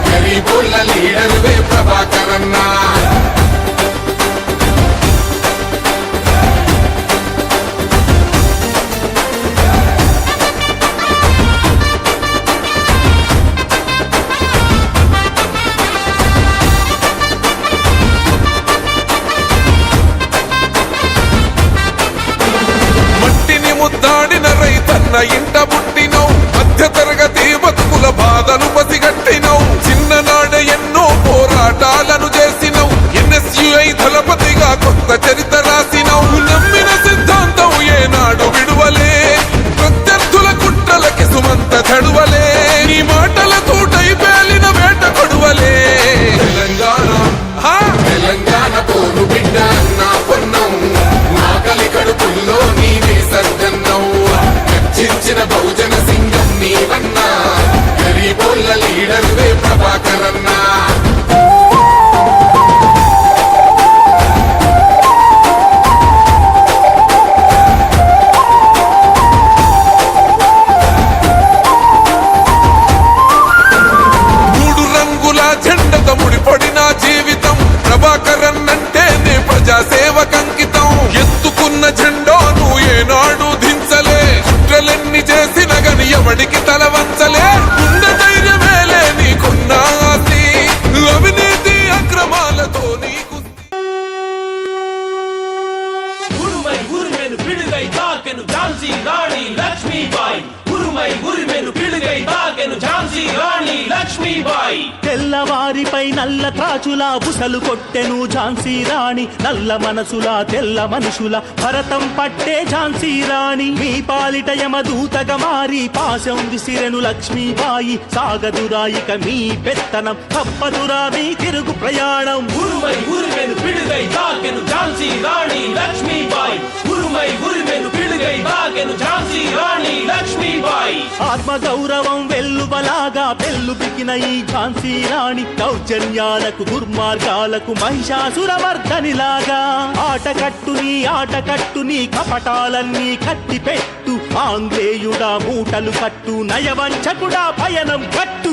గరీబోళ్ళ లీడరువే ప్రభాకరన్నా. లీడరువే ప్రభాకరన్నా. మూడు రంగుల జెండతో ముడిపడిన జీవితం ప్రభాకరన్నంటేనే ప్రజాసేవకంకితం. ఎత్తుకున్న జెండాను ఏనాడు దించలే, కుట్రలెన్ని చేసిన గని ఎవడికి తల వంచలే. గుండె ధైర్యమేలే నీకున్న ఆస్తి, అవినీతి అక్రమాలతో నీకు ఉరుమై ఉరిమెను పిడుగై తాకెను ఝాన్సీ రాణి లక్ష్మీబాయి. ఉరుమై ఉరిమెను పిడుగై తాకెను ఝాన్సీ రాణి లక్ష్మీబాయి. తెల్లవారిపై నల్ల త్రాచులా బుసలు కొట్టెను ఝాన్సీ రాణి. నల్ల మనసులా తెల్ల మనుషుల భరతం పట్టే ఝాన్సీ రాణి. మీ పాలిట యమదూతగా మారి పాశం విసిరెను లక్ష్మీబాయి. సాగదురాయిక మీ పెత్తనం, తప్పదురా మీ తిరుగు ప్రయాణం. ఉరుమై ఉరిమెను పిడుగై తాకెను ఝాన్సీ రాణి లక్ష్మీబాయి. ఉరుమై ఉరిమెను పిడుగై తాకెను ఝాన్సీ రాణి లక్ష్మీబాయి. ఆత్మ గౌరవం వెల్లువలాగా పెళ్ళు బికిన ఈ ఝాన్సీ రాణి. దౌర్జన్యాలకు దుర్మార్గాలకు మహిషాసురవర్ధనిలాగా. ఆటకట్టుని కపటాలన్నీ కట్టి పెట్టు. ఆంగ్లేయుడా మూటలు కట్టు, నయవంచకుడా పయనం కట్టు.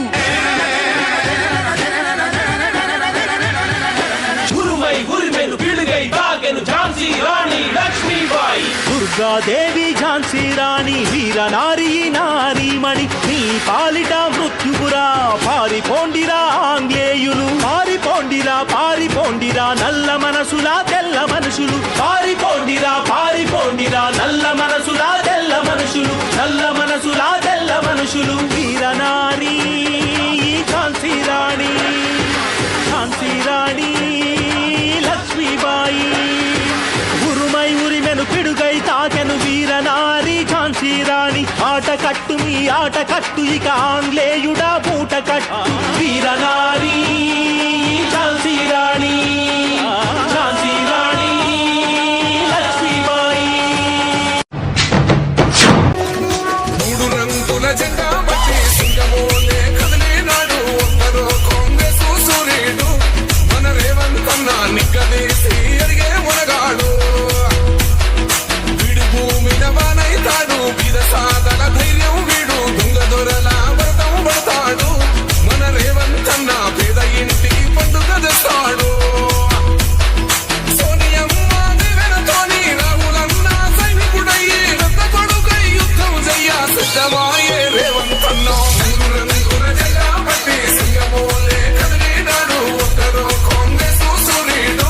ఉరుమై ఉరిమెను పిడుగై తాకెను ఝాన్సీ రాణి లక్ష్మీబాయి. దుర్గాదేవి ఝాన్సీ రాణి వీర నారీ నారీమణి. నీ పాలిట మృత్యుపురా పారిపోండిరా ఆంగ్లేయులు. పారిపోండిరా పారిపోండిరా నల్ల మనసులా తెల్ల మనుషులు. పారిపోండిరా పారిపోండిరా నల్ల మనసులా తెల్ల మనుషులు. నల్ల మనసులా తెల్ల మనుషులు. వీర నారీ ఝాన్సీ రాణి, ఝాన్సీ రాణి లక్ష్మీబాయి. ఉరుమై ఉరిమెను పిడుగై తాకెను వీరనారి ఝాన్సీ రాణి. ఆట కట్టు మీ ఆట కట్టు, ఇక ఆంగ్లేయుడా మూట కట్టు. వీరనారి ఝాన్సీ రాణి, ఝాన్సీ రాణి లక్ష్మీబాయి. మూడు రంగుల జెండా బట్టి సింగమోలే కదిలినాడు. ఒక్కరో కాంగ్రెస్ సూర్యుడు, మన రేవంత్ అన్న నిగ్గదీసి అడిగే మునగాడు. వీడు భూమిన వానైతాడు, వీర సాధన ధైర్యం వీడు. దొంగ దొరల వ్రతం పడతాడు, మన రేవంత్ అన్న పేద ఇంటికి పండుగ తెస్తాడు. సోనియమ్మ దివెనతోని రాహులన్న సైనికుడయ్యి రక్త కొడుకై యుద్ధం చెయ్య సిద్ధమాయే రేవంత్ అన్న. రంగుల జెండా పట్టి సింగమోలే కదిలినాడు. ఒక్కరో కాంగ్రెస్ సూర్యుడు,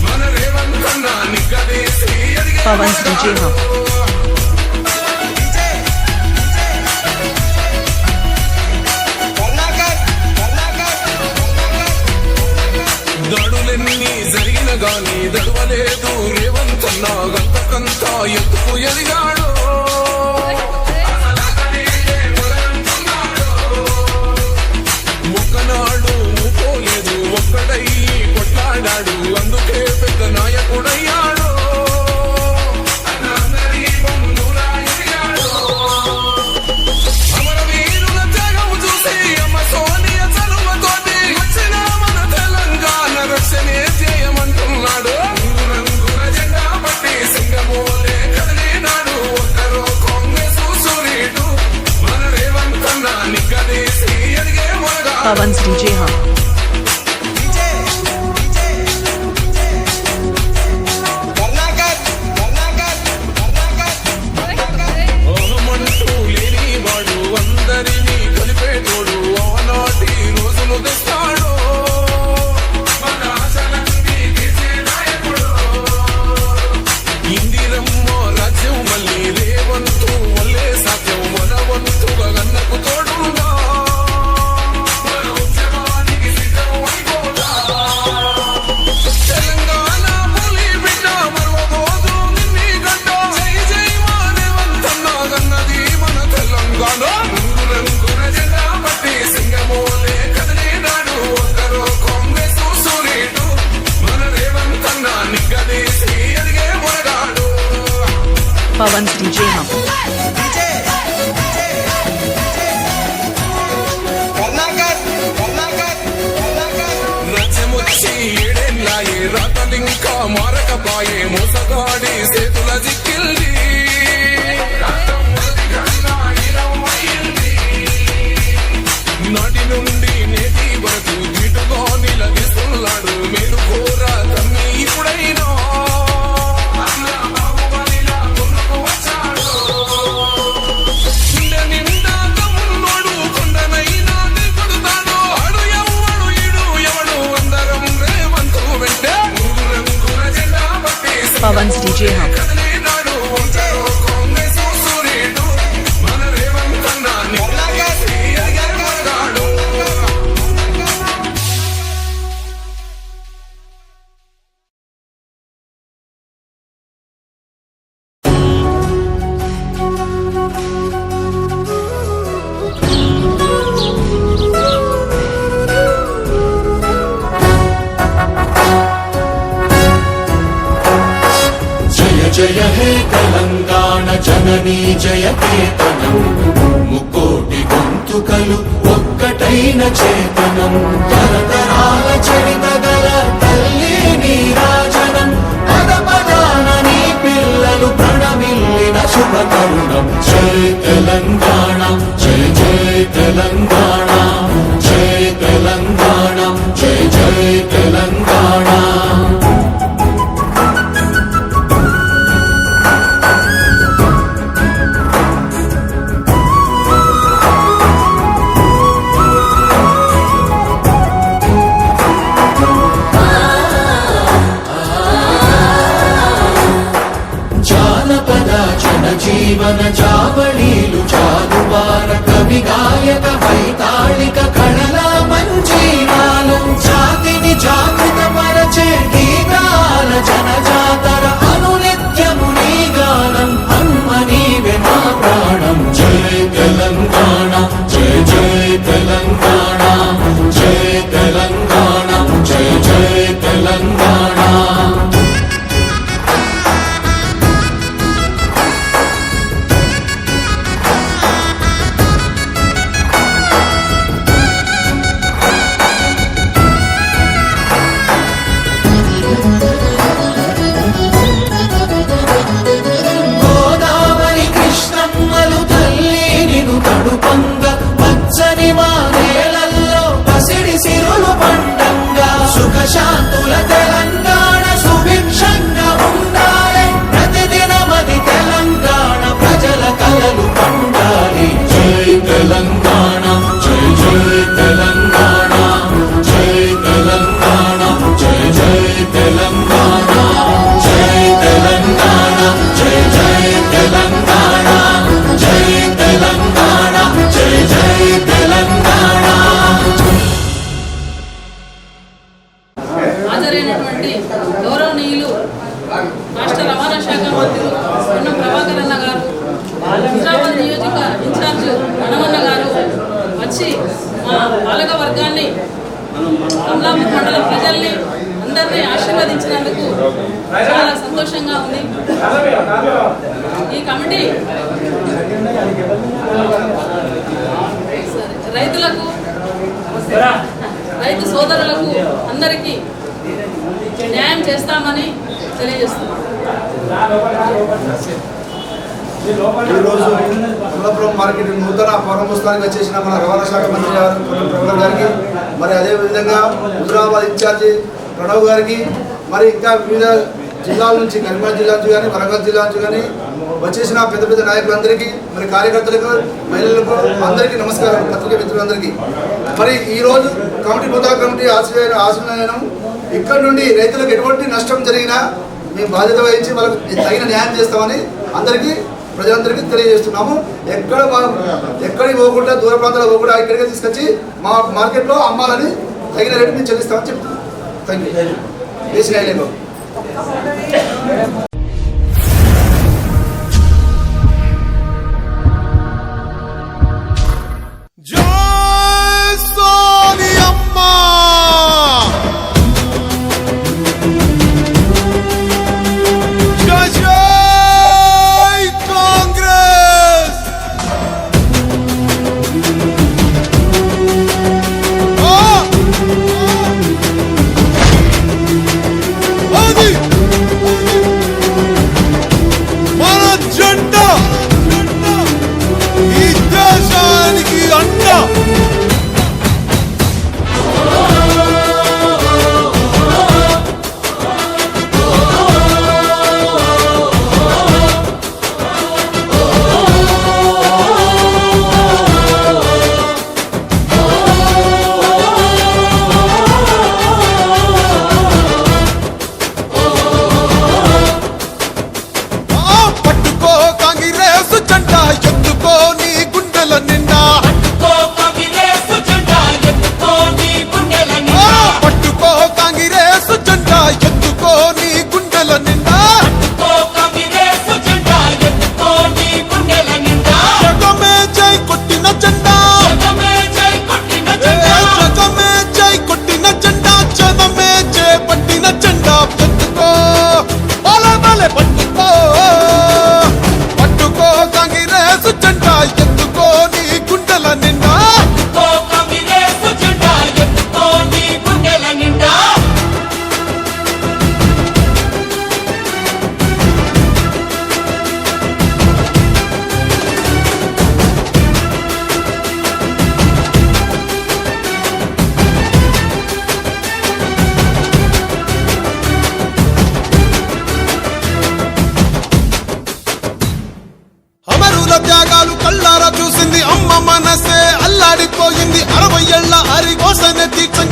మన రేవంత్ అన్న నిగ్గదీసి అడిగే మునగాడు. దాడులెన్ని జరిగిన గాని దడవలేదు రేవంత్ అన్న. గంతకంతా ఎత్తుకు ఎదిగాడు. ఒక్కనాడు పోలేదు, ఒక్కడై కొట్లాడాడు. అందుకే పెద్ద నాయకుడయ్యాడు. అమరవీరుల త్యాగం చూసి అమ్మ సోనియ చలువతోటి వచ్చిన మన తెలంగాణ రక్షణే చేయమంటున్నాడు. రంగుల జెండా పట్టి సింగమోలే కదిలినాడు. ఒక్కరో కాంగ్రెస్ సూర్యుడు, మన రేవంత్ అన్న నిగ్గదీసి అడిగే మునగాడు. ఓహమంటూ లేనివాడు, అందరినీ కలిపేటోడు. ఆనాటి రోజులు తెస్తాడు, మన ఆశలన్నీ తీర్చే నాయకుడు. ఇందిరమ్మ రాజ్యం మళ్ళీ రేవంతు వల్లే సాధ్యం. మన వంతుగా గన్నకు తోడుగా మన ఉద్యమానికి సిద్ధం అయిపోదా. తెలంగాణ పులి బిడ్డ మరవబోదు నిన్ని గడ్డ. జై జై మా రేవంత్ అన్న గన్నది మన తెలంగాణ. రంగుల జెండా పట్టి సింగమోలే కదిలినాడు. ఒక్కరో కాంగ్రెస్ సూర్యుడు, మన రేవంత్ అన్న నిగ్గదీసి అడిగే మునగాడు. కర్ణాకర్ పాయే మోసగాడి చేతుల దిక్కిల్ది నాటి నుండి నేటి వరకు వీటుగా నిలదీస్తున్నాడు మీరు కోరా తమ్మి ఇప్పుడైనా నిండా తమ్ముడు కొండనైనా కొడుతాడు అడు ఎవడు ఇడు ఎవడు అందరం రేవంతు వెంటే రంగుల జెండా పట్టి Pawan's DJ Hub. నాడు ఉంటాడు కాంగ్రెస్ సూర్యుడు మన రేవంత్ అన్న నిన్నగాసి అగరగాడు జయ జయ హే తెలంగాణ జననీ జయ కేతనం ముకోటి గొంతుకలు ఒక్కటైన చేతనం తరతరాల చరిత గల తల్లి నీరాజనం పద పదాన నీ పిల్లలు ప్రణమిల్లిన శుభ తరుణం జయ తెలంగాణ జయ జయ తెలంగాణ జయ తెలంగాణ జయ జయ తెలంగాణ జానపద జనజీవన జావళీలు జాదువార కవి గాయక వైతాళిక కళల మంజీరాలు జాతిని జాగృత పరచే గీతాల జనజాతర అనునిత్యము నీ గానం అమ్మ నీవే మా ప్రాణం జయ తెలంగాణ జయ జయ తెలంగాణ జయ తెలంగాణ జయ జయ తెలంగాణ గోదావరి కృష్ణమ్మలు తల్లి నిను తడుపంగ పచ్చని మా నేలల్లో పసిడి సిరులు పండంగా సుఖశాంతుల తెలంగాణ సుభిక్షంగా ఉండాలి ప్రతిదినమది తెలంగాణ ప్రజల కలలు పండాలి జై తెలంగాణ జై జై తెలంగాణ జై తెలంగాణ జై జై తెలంగాణ జై తెలంగాణ జై జై తెలంగాణ జై తెలంగాణ జై జై తెలంగాణ హాజరైనటువంటి గౌరవనీయులు రాష్ట్ర రవాణా శాఖ మంత్రులు పొన్నం ప్రభాకర్ అన్న గారు, హుజరాబాద్ నియోజక ఇన్ఛార్జ్ హనుమన్న గారు వచ్చి మా పాలక వర్గాన్ని కమలాపూర్ మండల ప్రజల్ని అందరినీ ఆశీర్వదించినందుకు చాలా సంతోషంగా ఉంది. ఈ కమిటీ రైతులకు, రైతు సోదరులకు అందరికీ న్యాయం చేస్తామని తెలియజేస్తున్నాం. ఈరోజు అమలాపురం మార్కెట్ నూతన ప్రారంభోత్సవానికి వచ్చేసిన మన రవాణా శాఖ మంత్రి గారు ప్రభుత్వం గారికి, మరి అదేవిధంగా హుజరాబాద్ ఇన్ఛార్జి ప్రణవ్ గారికి, మరి ఇంకా వివిధ జిల్లాల నుంచి, కరీంనగర్ జిల్లా నుంచి కానీ వరంగల్ జిల్లా నుంచి కానీ వచ్చేసిన పెద్ద పెద్ద నాయకులందరికీ, మరి కార్యకర్తలకు, మహిళలకు అందరికీ నమస్కారం, పత్రికా మిత్రులందరికీ. మరి ఈరోజు కమిటీ నూతన కమిటీ ఆశీర్వదనం ఇక్కడ నుండి రైతులకు ఎటువంటి నష్టం జరిగినా మేము బాధ్యత వహించి వాళ్ళకు తగిన న్యాయం చేస్తామని అందరికీ, ప్రజలందరికీ తెలియజేస్తున్నాము. ఎక్కడికి పోకుండా, దూర ప్రాంతాలకు పోకుండా ఇక్కడికే తీసుకొచ్చి మా మార్కెట్లో అమ్మాలని తగిన రేటు మేము చెల్లిస్తామని చెప్తున్నాం. Thank you. ఏసీఐలో Hadi!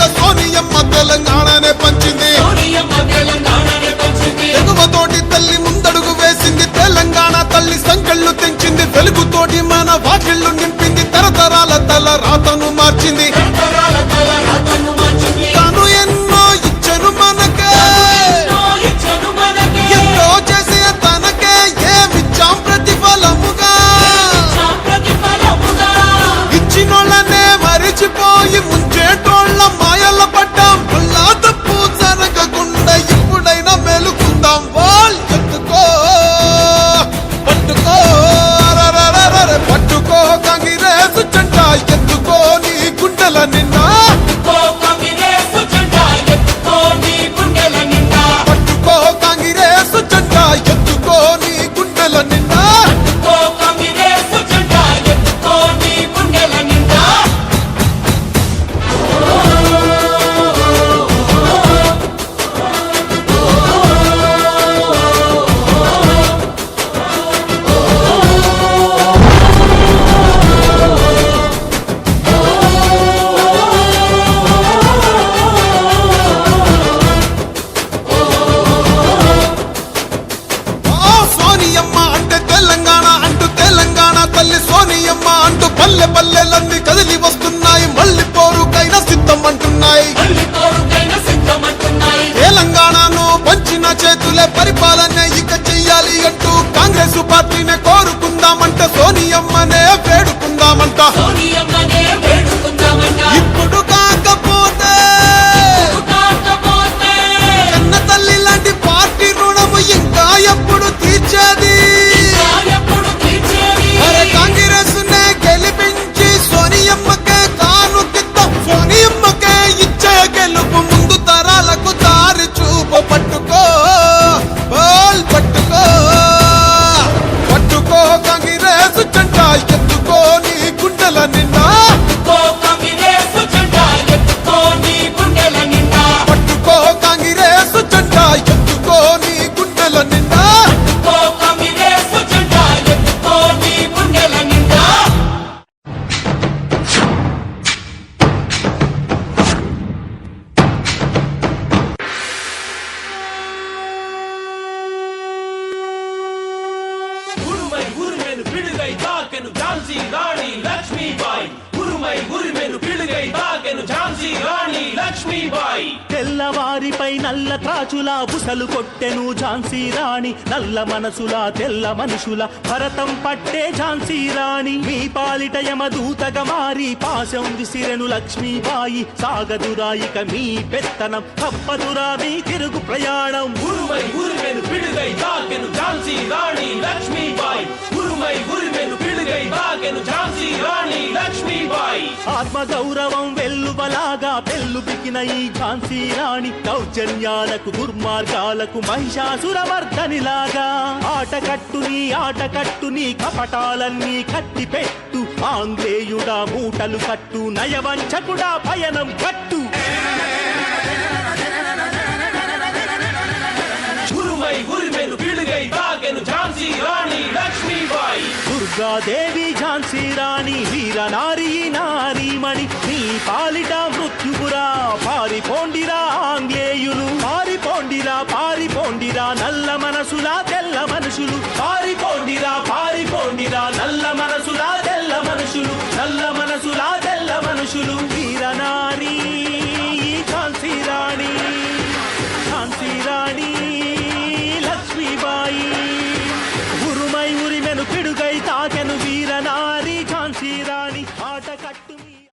దిశగా సోనియమ్మ తెలంగాణనే పంచింది. ఎగువతోటి తల్లి ముందడుగు వేసింది. తెలంగాణ తల్లి సంకెళ్ళు తెంచింది. వెలుగుతోటి మన వాకిళ్ళు నింపింది. తరతరాల తల రాతను మార్చింది. తను ఎన్నో ఇచ్చను మనకే, ఎంతో చేసే తనకే ఏమిచ్చాం ప్రతిఫలముగా. ఇచ్చినోళ్ళనే మరిచిపోయి ముంచేటోళ్ళ మాయల పడ్డాం. అల్లా తప్పు జరగకుండా ఇప్పుడైనా మేలుకుందాం. వాల్ ఎత్తుకో పట్టుకో రరరరరే పట్టుకో కాంగ్రెస్ జెండా ఎత్తుకో నీ గుండెల నిండా. పట్టుకో కాంగ్రెస్ జెండా ఎత్తుకో నీ గుండెల నిండా. సోనియమ్మ అంటే తెలంగాణ అంటూ తెలంగాణ తల్లి సోనియమ్మ అంటూ పల్లె పల్లెలన్నీ కదిలి వస్తున్నాయి. మళ్ళీ పోరుకైనా సిద్ధం అంటున్నాయి. తెలంగాణను పంచిన చేతులే పరిపాలన ఇక చెయ్యాలి అంటూ కాంగ్రెస్ పార్టీనే కోరుకుందామంట. సోనియమ్మనే వేడుకుందామంట. ఇప్పుడు కాకపోతే కన్న తల్లి లాంటి పార్టీ రుణము ఇంకా ఎప్పుడు తీర్చేది? అరే కాంగ్రెస్ నే గెలిపించి సోనియమ్మకే కానుకిద్దాం. సోనియమ్మకే ఇచ్చే గెలుపు ముందు తరాలకు దారి చూపు. పట్టుకో బాల్ పట్టుకో పట్టుకో కాంగ్రెస్ జెండా ఎత్తుకో నీ గుండెల నిండా. పట్టుకో కాంగ్రెస్ జెండా ఎత్తుకో నీ గుండెల నిండా. ఉరుమై ఉరిమెను పిడుగై తాకెను ఝాన్సీ రాణి లక్ష్మీబాయి. ఉరుమై ఉరిమెను పిడుగై తాకెను ఝాన్సీ రాణి లక్ష్మీబాయి. తెల్లవారిపై నల్ల త్రాచులా బుసలు కొట్టెను ఝాన్సీ రాణి. నల్ల మనసులా తెల్ల మనుషుల భరతం పట్టే ఝాన్సీ రాణి. మీ పాలిట యమదూతగా మారి పాశం విసిరెను లక్ష్మీబాయి. సాగదురాయిక మీ పెత్తనం తప్పదురా మీ తిరుగు ప్రయాణం. ఉరుమై ఉరిమెను పిడుగై తాకెను ఝాన్సీ రాణి లక్ష్మీబాయి. ఉరుమై ఉరిమెను పిడుగై తాకెను ఝాన్సీ రాణి లక్ష్మీబాయి. ఆత్మ గౌరవం వెల్లువలాగా పెళ్ళు పికిన ఈ ఝాన్సీ రాణి. దౌర్జన్యాలకు దుర్మార్గాలకు మహిషాసురమర్దనిలాగా. ఆటకట్టుని కపటాలన్నీ కట్టి పెట్టు. ఆంగ్లేయుడా మూటలు కట్టు. నయవంచకుడా పయనం కట్టు. ఉరుమై ఉరిమెను పిడుగై తాకెను ఝాన్సీ రాణి లక్ష్మీబాయి. దుర్గాదేవి ఝాన్సీ రాణి వీర నారీ నారీమణి. నీ పాలిట మృత్యుపురా పారిపోండిరా ఆంగ్లేయులు. పారిపోండిరా పారిపోండిరా నల్ల మనసులా తెల్ల మనుషులు. పారిపోండిరా పారిపోండిరా నల్ల మనసులా తెల్ల మనుషులు. నల్ల మనసులా తెల్ల మనుషులు. వీర నారీ ఝాన్సీ రాణి. ఝాన్సీ రాణి లక్ష్మీబాయి. ఉరుమై ఉరిమెను పిడుగై తాకెను వీరనా